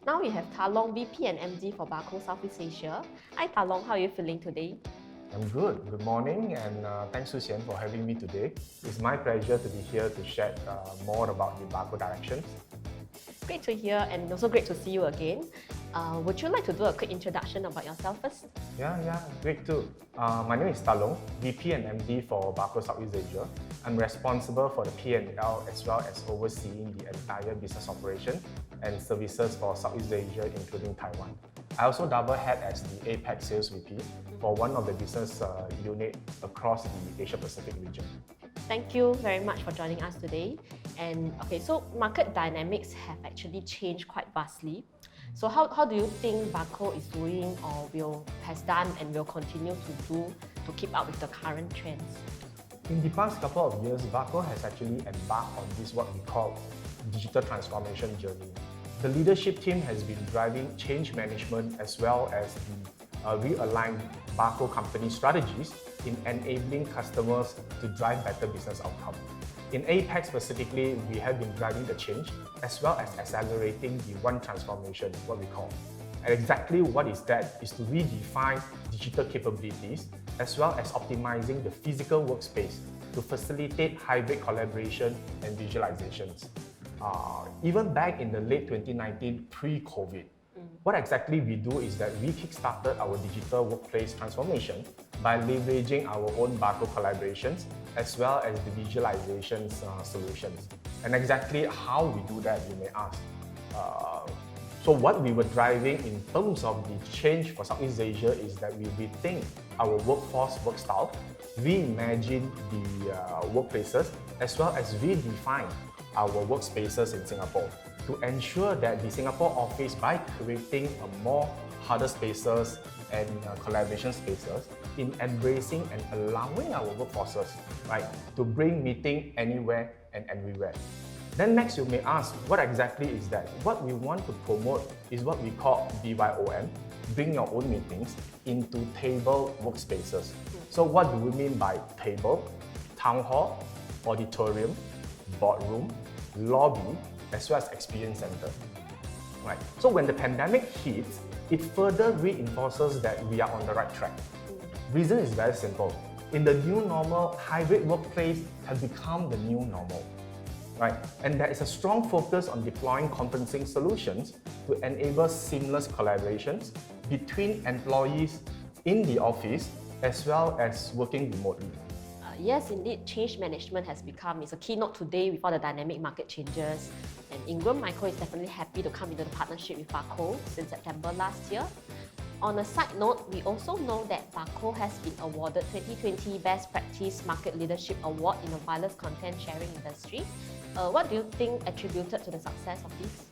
Now we have Talong, VP and MD for Barco Southeast Asia. Hi Talong, how are you feeling today? I'm good. Good morning, and thanks Susian for having me today. It's my pleasure to be here to share more about the Barco directions. Great to hear and also great to see you again. Would you like to do a quick introduction about yourself first? Yeah, great too. My name is Talong, VP and MD for Barco Southeast Asia. I'm responsible for the P&L as well as overseeing the entire business operation and services for Southeast Asia, including Taiwan. I also double head as the APAC Sales VP for one of the business unit across the Asia Pacific region. Thank you very much for joining us today. And okay, so market dynamics have actually changed quite vastly. So how do you think Barco is doing or has done and will continue to do to keep up with the current trends? In the past couple of years, Barco has actually embarked on this what we call digital transformation journey. The leadership team has been driving change management as well as the realigned Barco company strategies in enabling customers to drive better business outcomes. In APAC specifically, we have been driving the change as well as accelerating the one transformation, what we call. And exactly what is that is to redefine digital capabilities as well as optimizing the physical workspace to facilitate hybrid collaboration and visualizations. Even back in the late 2019, pre-COVID, what exactly we do is that we kickstarted our digital workplace transformation by leveraging our own Barco collaborations as well as the visualizations solutions. And exactly how we do that, you may ask. So what we were driving in terms of the change for Southeast Asia is that we rethink our workforce work style, reimagine the workplaces, as well as redefine our workspaces in Singapore to ensure that the Singapore office, by creating a more harder spaces and collaboration spaces, in embracing and allowing our workforces, right, to bring meeting anywhere and everywhere. Then next you may ask, what exactly is that? What we want to promote is what we call BYOM, bring your own meetings into table workspaces. So what do we mean by table? Town hall, auditorium, boardroom, lobby, as well as experience center. Right. So when the pandemic hits, it further reinforces that we are on the right track. Reason is very simple. In the new normal, hybrid workplace has become the new normal. Right? And there is a strong focus on deploying conferencing solutions to enable seamless collaborations between employees in the office as well as working remotely. Yes, indeed, change management has become a keynote today with all the dynamic market changes. And Ingram Micro is definitely happy to come into the partnership with Barco since September last year. On a side note, we also know that Barco has been awarded 2020 Best Practice Market Leadership Award in the wireless content sharing industry. What do you think attributed to the success of this?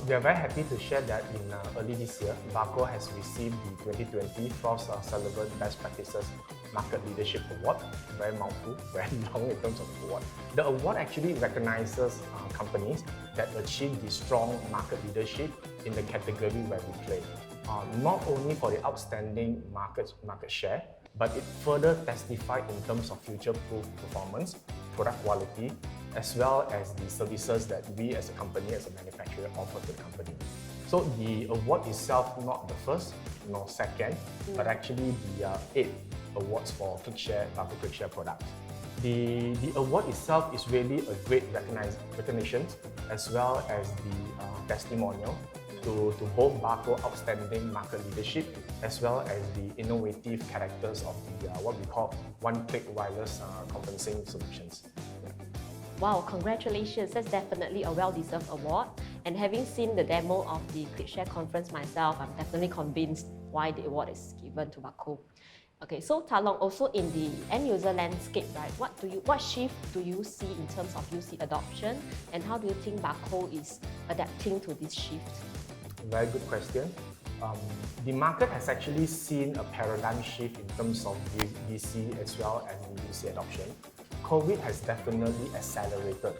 We are very happy to share that in early this year, Barco has received the 2020 Frost Sullivan Best Practices Market Leadership Award. Very mouthful, very long in terms of award. The award actually recognizes companies that achieve the strong market leadership in the category where we play. Not only for the outstanding market share, but it further testified in terms of future-proof performance, product quality, as well as the services that we as a company, as a manufacturer, offer to the company. So the award itself, not the first, nor second, but actually the 8 awards for ClickShare, Barco ClickShare product. The award itself is really a great recognition as well as the testimonial to both Barco outstanding market leadership as well as the innovative characters of the what we call one-click wireless conferencing solutions. Wow, congratulations. That's definitely a well-deserved award. And having seen the demo of the ClickShare conference myself, I'm definitely convinced why the award is given to Barco. Okay, so Talong, also in the end-user landscape, right? What shift do you see in terms of UC adoption, and how do you think Barco is adapting to this shift? Very good question. The market has actually seen a paradigm shift in terms of VC as well as the UC adoption. COVID has definitely accelerated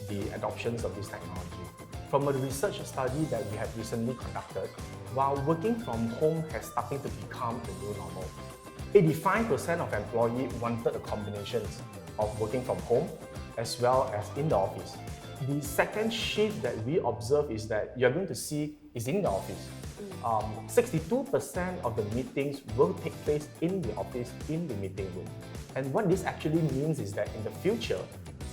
the adoptions of this technology. From a research study that we have recently conducted, while working from home has started to become the new normal, 85% of employees wanted a combination of working from home as well as in the office. The second shift that we observe is that you're going to see is in the office. 62% of the meetings will take place in the office, in the meeting room. And what this actually means is that in the future,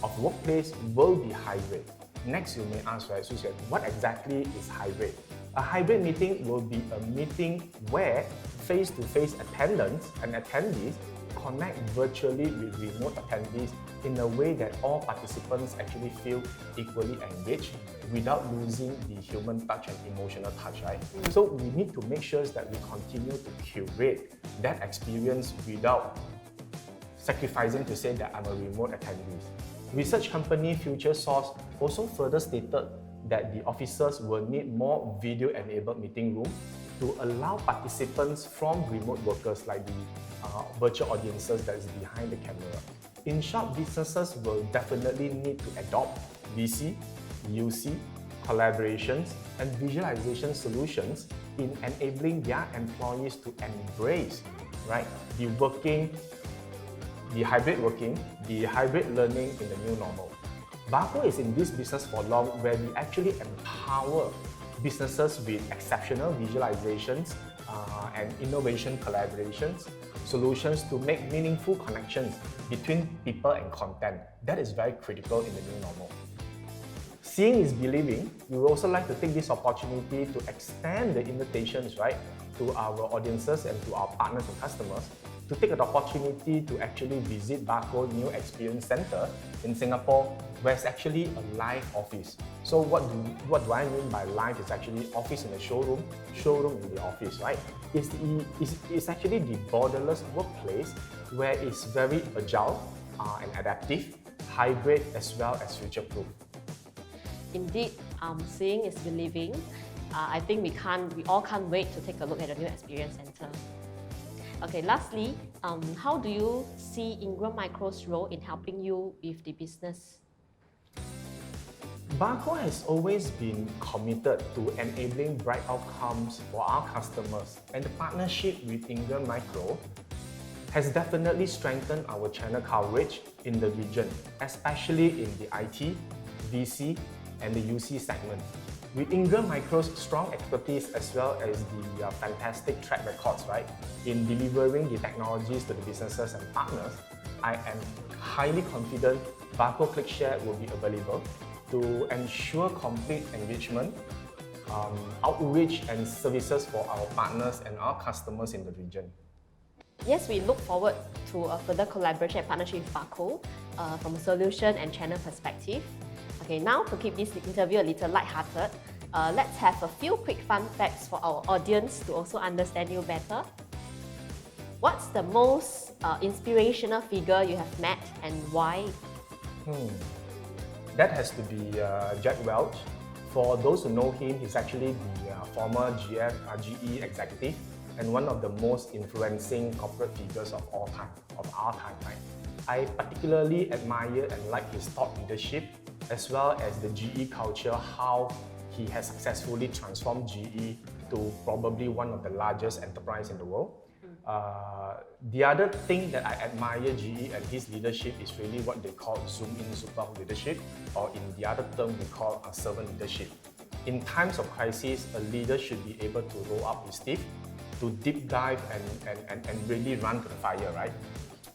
of workplace will be hybrid. Next, you may ask, right, Susan, what exactly is hybrid? A hybrid meeting will be a meeting where face-to-face attendants and attendees connect virtually with remote attendees in a way that all participants actually feel equally engaged without losing the human touch and emotional touch, right? So we need to make sure that we continue to curate that experience without sacrificing to say that I'm a remote attendee. Research company FutureSource also further stated that the officers will need more video-enabled meeting room to allow participants from remote workers like the virtual audiences that is behind the camera. In short, businesses will definitely need to adopt VC, UC, collaborations, and visualization solutions in enabling their employees to embrace, right, the hybrid working, the hybrid learning in the new normal. Barco is in this business for long, where we actually empower businesses with exceptional visualizations and innovation collaborations, solutions to make meaningful connections between people and content. That is very critical in the new normal. Seeing is believing. We would also like to take this opportunity to extend the invitations, right, to our audiences and to our partners and customers to take an opportunity to actually visit Barco New Experience Center in Singapore, where it's actually a live office. So what do I mean by live? It's actually office in the showroom, showroom in the office, right? It's actually the borderless workplace where it's very agile and adaptive, hybrid as well as future-proof. Indeed, seeing is believing. I think we all can't wait to take a look at the New Experience Center. Okay, lastly, how do you see Ingram Micro's role in helping you with the business? Barco has always been committed to enabling bright outcomes for our customers, and the partnership with Ingram Micro has definitely strengthened our channel coverage in the region, especially in the IT, VC, and the UC segment. With Ingram Micro's strong expertise as well as the fantastic track records, right, in delivering the technologies to the businesses and partners, I am highly confident Barco ClickShare will be available to ensure complete engagement, outreach and services for our partners and our customers in the region. Yes, we look forward to a further collaboration and partnership with Barco from a solution and channel perspective. Okay, now to keep this interview a little lighthearted, let's have a few quick fun facts for our audience to also understand you better. What's the most inspirational figure you have met and why? That has to be Jack Welch. For those who know him, he's actually the former GE executive and one of the most influencing corporate figures of our time, right? I particularly admire and like his thought leadership as well as the GE culture, how he has successfully transformed GE to probably one of the largest enterprises in the world. The other thing that I admire GE and his leadership is really what they call zoom in, zoom out leadership, or in the other term we call servant leadership. In times of crisis, a leader should be able to roll up his sleeve, to deep dive and really run to the fire, right?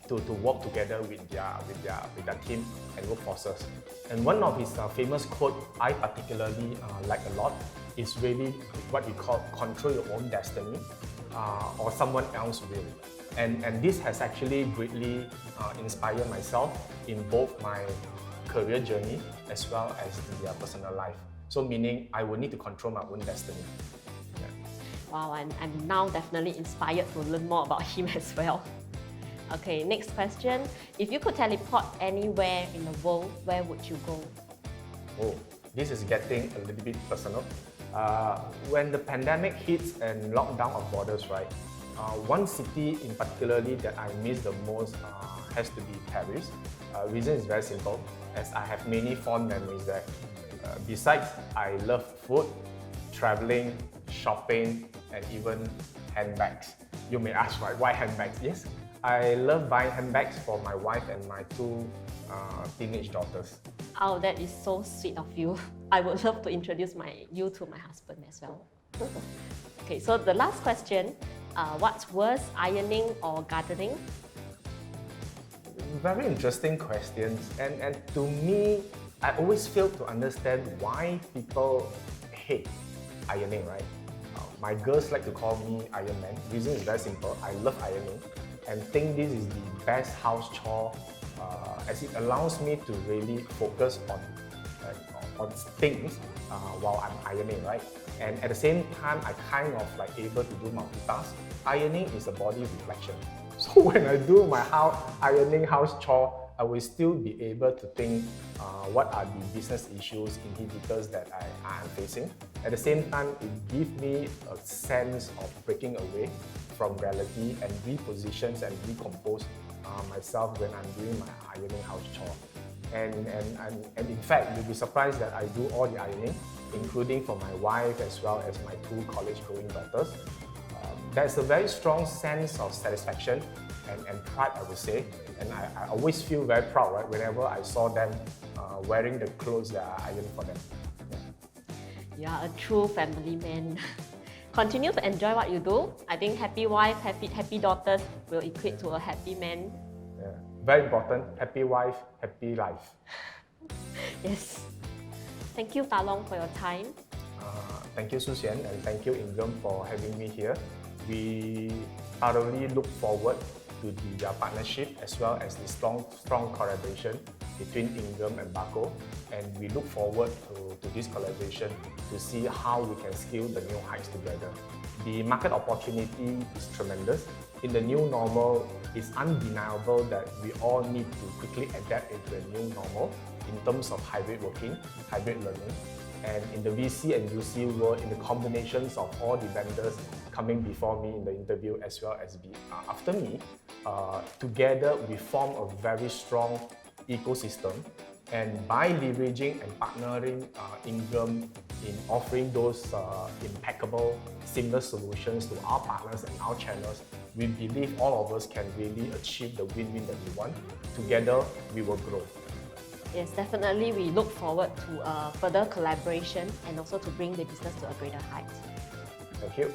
To work together with their team and workforces. And one of his famous quote I particularly like a lot is really what we call control your own destiny or someone else will. And this has actually greatly inspired myself in both my career journey as well as the personal life. So meaning I will need to control my own destiny. Yeah. Wow, and I'm now definitely inspired to learn more about him as well. Okay, next question. If you could teleport anywhere in the world, where would you go? Oh, this is getting a little bit personal. When the pandemic hits and lockdown of borders, right? One city in particularly that I miss the most has to be Paris. Reason is very simple, as I have many fond memories there. Besides, I love food, traveling, shopping, and even handbags. You may ask, why handbags? Yes, I love buying handbags for my wife and my two teenage daughters. Oh, that is so sweet of you. I would love to introduce you to my husband as well. Okay, so the last question, what's worse, ironing or gardening? Very interesting questions, and to me, I always fail to understand why people hate ironing, right? My girls like to call me Iron Man. Reason is very simple. I love ironing and think this is the best house chore as it allows me to really focus on things while I'm ironing, right? And at the same time, I kind of like able to do multitask. Ironing is a body reflection. So when I do my ironing house chore, I will still be able to think what are the business issues, inhibitors that I am facing. At the same time, it gives me a sense of breaking away from reality and repositions and recompose myself when I'm doing my ironing house chore. And in fact, you'll be surprised that I do all the ironing, including for my wife as well as my 2 college-going daughters. There's a very strong sense of satisfaction and pride, I would say. And I always feel very proud, right, whenever I saw them wearing the clothes that I iron for them. You are a true family man. Continue to enjoy what you do. I think happy wife, happy daughters will equate to a happy man. Yeah. Very important, happy wife, happy life. Yes. Thank you, Talong, for your time. Thank you, Susian, and thank you, Ingram, for having me here. We thoroughly look forward to the partnership as well as the strong collaboration between Ingram and Barco, and we look forward to this collaboration to see how we can scale the new heights together. The market opportunity is tremendous. In the new normal, it's undeniable that we all need to quickly adapt into a new normal in terms of hybrid working, hybrid learning. And in the VC and UC world, in the combinations of all the vendors coming before me in the interview as well as after me, together we form a very strong ecosystem. And by leveraging and partnering Ingram in offering those impeccable, seamless solutions to our partners and our channels, we believe all of us can really achieve the win-win that we want. Together, we will grow. Yes, definitely we look forward to further collaboration and also to bring the business to a greater height. Thank you.